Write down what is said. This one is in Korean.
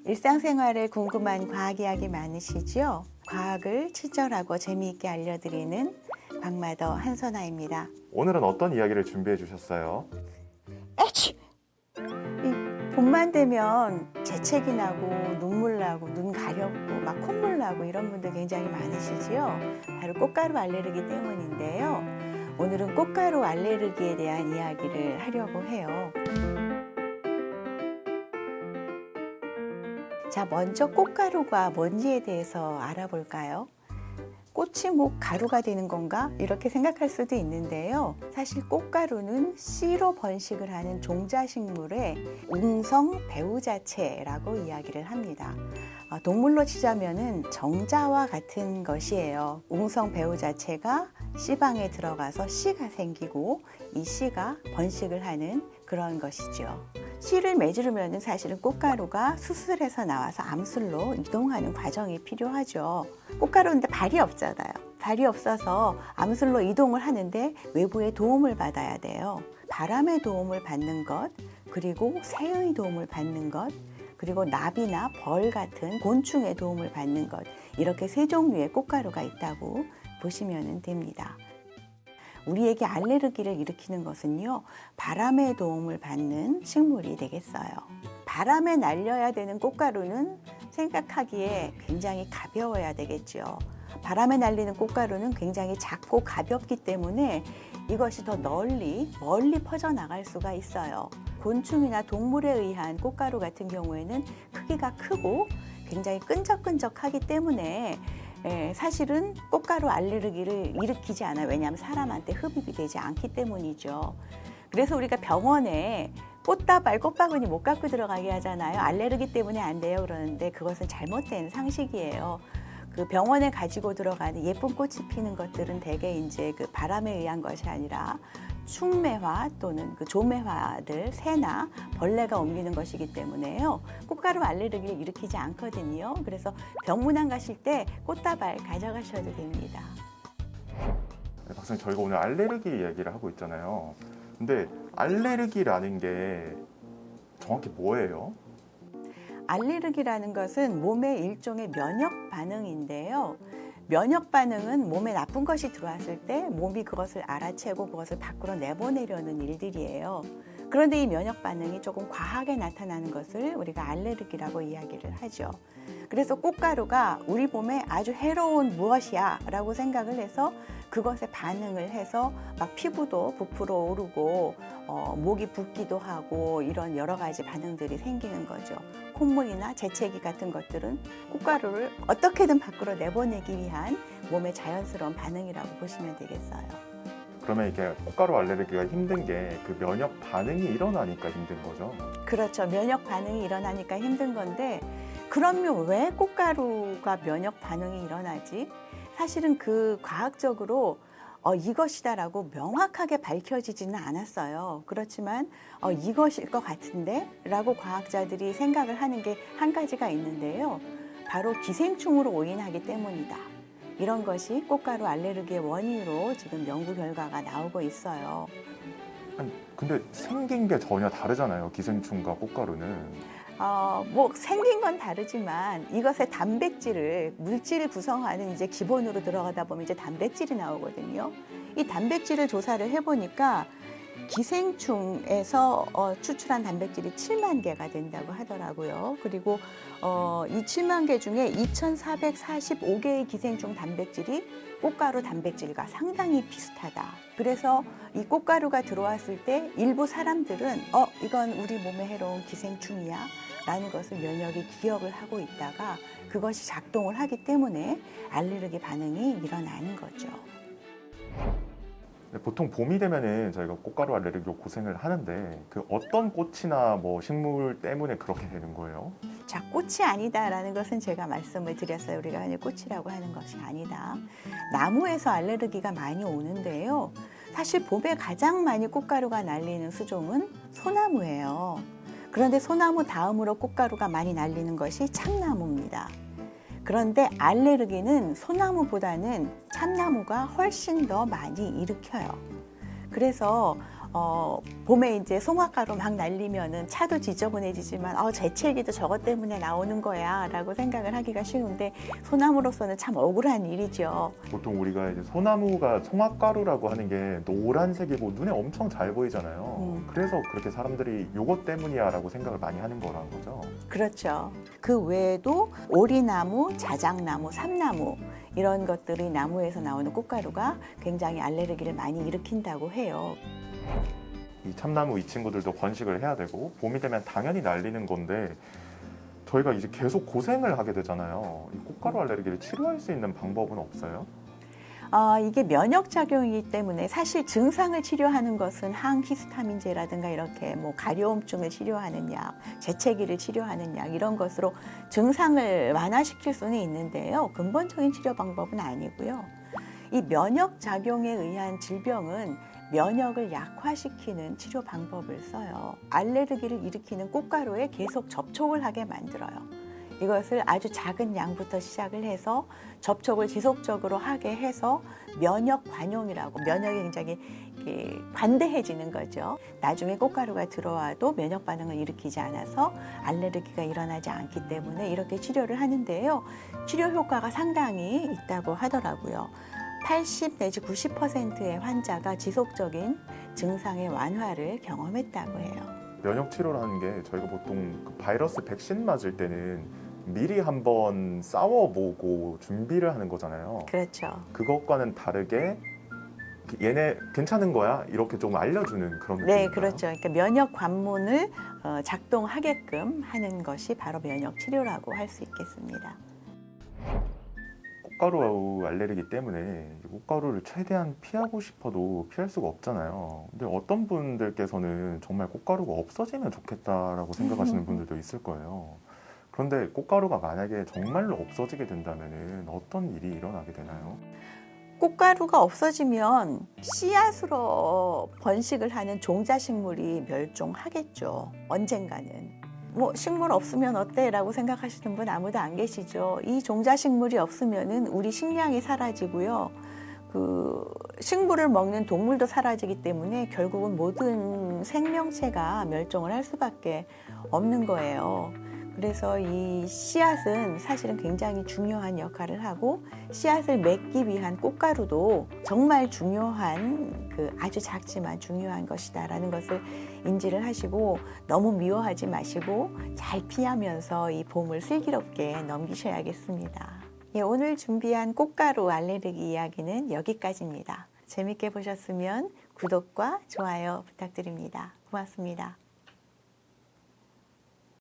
일상생활에 궁금한 과학 이야기 많으시죠? 과학을 친절하고 재미있게 알려드리는 광마더 한선아입니다. 오늘은 어떤 이야기를 준비해 주셨어요? 에취! 봄만 되면 재채기 나고 눈물 나고 눈 가렵고 막 콧물 나고 이런 분들 굉장히 많으시지요? 바로 꽃가루 알레르기 때문인데요. 오늘은 꽃가루 알레르기에 대한 이야기를 하려고 해요. 자, 먼저 꽃가루가 뭔지에 대해서 알아볼까요? 꽃이 뭐 가루가 되는 건가? 이렇게 생각할 수도 있는데요. 사실 꽃가루는 씨로 번식을 하는 종자식물의 웅성 배우자체라고 이야기를 합니다. 동물로 치자면은 정자와 같은 것이에요. 웅성 배우자체가 씨방에 들어가서 씨가 생기고 이 씨가 번식을 하는 그런 것이죠. 씨를 매주르면 사실은 꽃가루가 수술해서 나와서 암술로 이동하는 과정이 필요하죠. 꽃가루인데 발이 없잖아요. 발이 없어서 암술로 이동을 하는데 외부의 도움을 받아야 돼요. 바람의 도움을 받는 것, 그리고 새의 도움을 받는 것, 그리고 나비나 벌 같은 곤충의 도움을 받는 것, 이렇게 세 종류의 꽃가루가 있다고 보시면 됩니다. 우리에게 알레르기를 일으키는 것은요, 바람의 도움을 받는 식물이 되겠어요. 바람에 날려야 되는 꽃가루는 생각하기에 굉장히 가벼워야 되겠죠. 바람에 날리는 꽃가루는 굉장히 작고 가볍기 때문에 이것이 더 멀리 퍼져나갈 수가 있어요. 곤충이나 동물에 의한 꽃가루 같은 경우에는 크기가 크고 굉장히 끈적끈적하기 때문에 사실은 꽃가루 알레르기를 일으키지 않아요. 왜냐하면 사람한테 흡입이 되지 않기 때문이죠. 그래서 우리가 병원에 꽃다발, 꽃바구니 못 갖고 들어가게 하잖아요. 알레르기 때문에 안 돼요 그러는데 그것은 잘못된 상식이에요. 그 병원에 가지고 들어가는 예쁜 꽃이 피는 것들은 대개 이제 그 바람에 의한 것이 아니라 충매화 또는 그 조매화들, 새나 벌레가 옮기는 것이기 때문에요. 꽃가루 알레르기를 일으키지 않거든요. 그래서 병문안 가실 때 꽃다발 가져가셔도 됩니다. 네, 박사님, 저희가 오늘 알레르기 이야기를 하고 있잖아요. 근데 알레르기라는 게 정확히 뭐예요? 알레르기라는 것은 몸의 일종의 면역 반응인데요. 면역 반응은 몸에 나쁜 것이 들어왔을 때 몸이 그것을 알아채고 그것을 밖으로 내보내려는 일들이에요. 그런데 이 면역 반응이 조금 과하게 나타나는 것을 우리가 알레르기라고 이야기를 하죠. 그래서 꽃가루가 우리 몸에 아주 해로운 무엇이야 라고 생각을 해서 그것에 반응을 해서 막 피부도 부풀어 오르고 목이 붓기도 하고 이런 여러 가지 반응들이 생기는 거죠. 콧물이나 재채기 같은 것들은 꽃가루를 어떻게든 밖으로 내보내기 위한 몸의 자연스러운 반응이라고 보시면 되겠어요. 그러면 이게 꽃가루 알레르기가 힘든 게 그 면역 반응이 일어나니까 힘든 거죠? 그렇죠. 면역 반응이 일어나니까 힘든 건데 그러면 왜 꽃가루가 면역 반응이 일어나지? 사실은 그 과학적으로 이것이다라고 명확하게 밝혀지지는 않았어요. 그렇지만 이것일 것 같은데? 라고 과학자들이 생각을 하는 게 한 가지가 있는데요. 바로 기생충으로 오인하기 때문이다. 이런 것이 꽃가루 알레르기의 원인으로 지금 연구 결과가 나오고 있어요. 아니, 근데 생긴 게 전혀 다르잖아요, 기생충과 꽃가루는. 뭐 생긴 건 다르지만 이것의 물질을 구성하는 이제 기본으로 들어가다 보면 이제 단백질이 나오거든요. 이 단백질을 조사를 해보니까 기생충에서 추출한 단백질이 7만 개가 된다고 하더라고요. 그리고 이 7만 개 중에 2,445개의 기생충 단백질이 꽃가루 단백질과 상당히 비슷하다. 그래서 이 꽃가루가 들어왔을 때 일부 사람들은 이건 우리 몸에 해로운 기생충이야 라는 것을 면역이 기억을 하고 있다가 그것이 작동을 하기 때문에 알레르기 반응이 일어나는 거죠. 보통 봄이 되면은 저희가 꽃가루 알레르기로 고생을 하는데 그 어떤 꽃이나 뭐 식물 때문에 그렇게 되는 거예요? 자, 꽃이 아니다라는 것은 제가 말씀을 드렸어요. 우리가 흔히 꽃이라고 하는 것이 아니다. 나무에서 알레르기가 많이 오는데요. 사실 봄에 가장 많이 꽃가루가 날리는 수종은 소나무예요. 그런데 소나무 다음으로 꽃가루가 많이 날리는 것이 참나무입니다. 그런데 알레르기는 소나무보다는 참나무가 훨씬 더 많이 일으켜요. 그래서 봄에 이제 송화가루 막 날리면은 차도 지저분해지지만 재채기도 저것 때문에 나오는 거야라고 생각을 하기가 쉬운데 소나무로서는 참 억울한 일이죠. 보통 우리가 이제 소나무가 송화가루라고 하는 게 노란색이고 눈에 엄청 잘 보이잖아요. 그래서 그렇게 사람들이 요것 때문이야라고 생각을 많이 하는 거라는 거죠. 그렇죠. 그 외에도 오리나무, 자작나무, 삼나무 이런 것들이 나무에서 나오는 꽃가루가 굉장히 알레르기를 많이 일으킨다고 해요. 이 참나무 이 친구들도 번식을 해야 되고 봄이 되면 당연히 날리는 건데 저희가 이제 계속 고생을 하게 되잖아요. 이 꽃가루 알레르기를 치료할 수 있는 방법은 없어요? 이게 면역작용이기 때문에 사실 증상을 치료하는 것은 항히스타민제라든가 이렇게 뭐 가려움증을 치료하는 약, 재채기를 치료하는 약 이런 것으로 증상을 완화시킬 수는 있는데요. 근본적인 치료 방법은 아니고요. 이 면역작용에 의한 질병은 면역을 약화시키는 치료 방법을 써요. 알레르기를 일으키는 꽃가루에 계속 접촉을 하게 만들어요. 이것을 아주 작은 양부터 시작을 해서 접촉을 지속적으로 하게 해서 면역 관용이라고 면역이 굉장히 관대해지는 거죠. 나중에 꽃가루가 들어와도 면역 반응을 일으키지 않아서 알레르기가 일어나지 않기 때문에 이렇게 치료를 하는데요. 치료 효과가 상당히 있다고 하더라고요. 80 내지 90%의 환자가 지속적인 증상의 완화를 경험했다고 해요. 면역 치료라는 게 저희가 보통 그 바이러스 백신 맞을 때는 미리 한번 싸워보고 준비를 하는 거잖아요. 그렇죠. 그것과는 다르게 얘네 괜찮은 거야? 이렇게 좀 알려주는 그런 느낌인가요? 네, 그렇죠. 그러니까 면역 관문을 작동하게끔 하는 것이 바로 면역 치료라고 할 수 있겠습니다. 꽃가루 알레르기 때문에 꽃가루를 최대한 피하고 싶어도 피할 수가 없잖아요. 근데 어떤 분들께서는 정말 꽃가루가 없어지면 좋겠다라고 생각하시는 분들도 있을 거예요. 그런데 꽃가루가 만약에 정말로 없어지게 된다면 어떤 일이 일어나게 되나요? 꽃가루가 없어지면 씨앗으로 번식을 하는 종자식물이 멸종하겠죠. 언젠가는. 뭐 식물 없으면 어때? 라고 생각하시는 분 아무도 안 계시죠. 이 종자식물이 없으면은 우리 식량이 사라지고요. 그 식물을 먹는 동물도 사라지기 때문에 결국은 모든 생명체가 멸종을 할 수밖에 없는 거예요. 그래서 이 씨앗은 사실은 굉장히 중요한 역할을 하고 씨앗을 맺기 위한 꽃가루도 정말 중요한 아주 작지만 중요한 것이다라는 것을 인지를 하시고 너무 미워하지 마시고 잘 피하면서 이 봄을 슬기롭게 넘기셔야겠습니다. 예, 오늘 준비한 꽃가루 알레르기 이야기는 여기까지입니다. 재밌게 보셨으면 구독과 좋아요 부탁드립니다. 고맙습니다.